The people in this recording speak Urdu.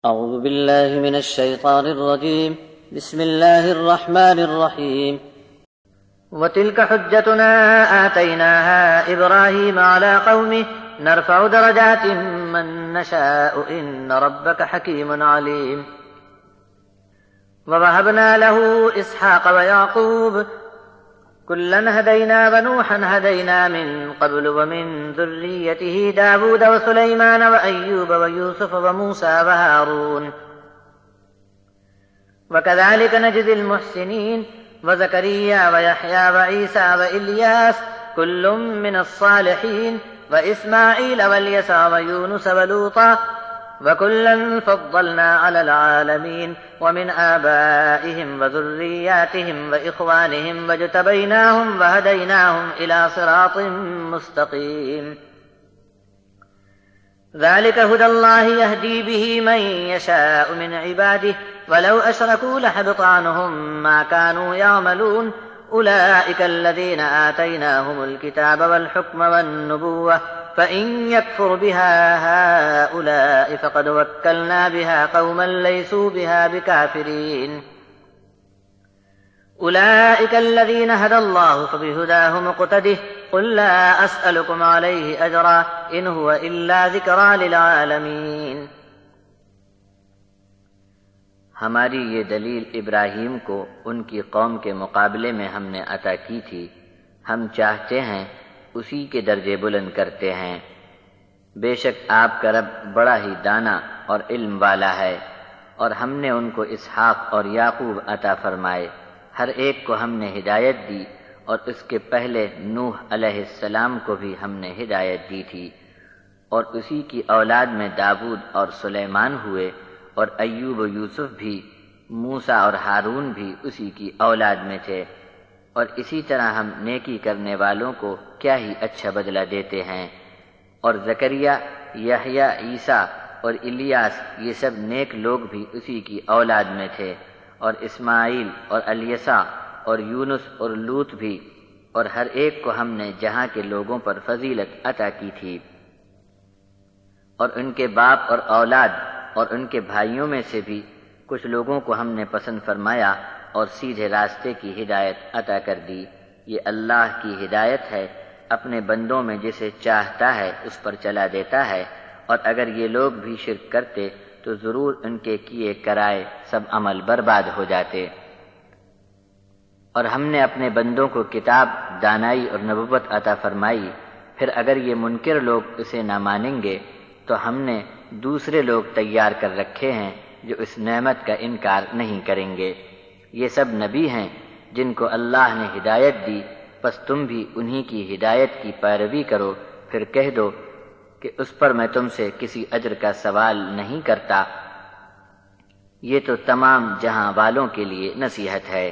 أعوذ بالله من الشيطان الرجيم بسم الله الرحمن الرحيم وتلك حجتنا آتيناها إبراهيم على قومه نرفع درجات من نشاء إن ربك حكيم عليم ووهبنا له إسحاق ويعقوب كلا هدينا ونوحا هدينا من قبل ومن ذريته داود وسليمان وأيوب ويوسف وموسى وهارون وكذلك نجزي المحسنين وزكريا ويحيى وعيسى وإلياس كل من الصالحين وإسماعيل واليسع ويونس ولوطا وكلا فضلنا على العالمين ومن آبائهم وذرياتهم وإخوانهم واجتبيناهم وهديناهم إلى صراط مستقيم ذلك هدى الله يهدي به من يشاء من عباده ولو أشركوا لحبط عنهم ما كانوا يعملون أولئك الذين آتيناهم الكتاب والحكم والنبوة فإن يكفر بها هؤلاء فقد وكلنا بها قوما ليسوا بها بكافرين أولئك الذين هدى الله فبهداه مقتده قل لا أسألكم عليه أجرا إن هو إلا ذكرى للعالمين۔ ہماری یہ دلیل ابراہیم کو ان کی قوم کے مقابلے میں ہم نے عطا کی تھی، ہم چاہتے ہیں اسی کے درجے بلند کرتے ہیں۔ بے شک آپ کا رب بڑا ہی دانا اور علم والا ہے، اور ہم نے ان کو اسحاق اور یعقوب عطا فرمائے، ہر ایک کو ہم نے ہدایت دی، اور اس کے پہلے نوح علیہ السلام کو بھی ہم نے ہدایت دی تھی، اور اسی کی اولاد میں داود اور سلیمان ہوئے، اور ایوب و یوسف بھی، موسیٰ اور ہارون بھی اسی کی اولاد میں تھے، اور اسی طرح ہم نیکی کرنے والوں کو کیا ہی اچھا بدلہ دیتے ہیں۔ اور زکریا، یحییٰ، عیسیٰ اور الیاس یہ سب نیک لوگ بھی اسی کی اولاد میں تھے، اور اسماعیل اور الیسع اور یونس اور لوط بھی، اور ہر ایک کو ہم نے جہاں کے لوگوں پر فضیلت عطا کی تھی، اور ان کے باپ اور اولاد اور ان کے بھائیوں میں سے بھی کچھ لوگوں کو ہم نے پسند فرمایا اور سیدھے راستے کی ہدایت عطا کر دی۔ یہ اللہ کی ہدایت ہے، اپنے بندوں میں جسے چاہتا ہے اس پر چلا دیتا ہے، اور اگر یہ لوگ بھی شرک کرتے تو ضرور ان کے کیے کرائے سب عمل برباد ہو جاتے۔ اور ہم نے اپنے بندوں کو کتاب، دانائی اور نبوت عطا فرمائی، پھر اگر یہ منکر لوگ اسے نہ مانیں گے تو ہم نے دوسرے لوگ تیار کر رکھے ہیں جو اس نعمت کا انکار نہیں کریں گے۔ یہ سب نبی ہیں جن کو اللہ نے ہدایت دی، پس تم بھی انہی کی ہدایت کی پیروی کرو، پھر کہہ دو کہ اس پر میں تم سے کسی اجر کا سوال نہیں کرتا۔ یہ تو تمام جہاں والوں کے لیے نصیحت ہے۔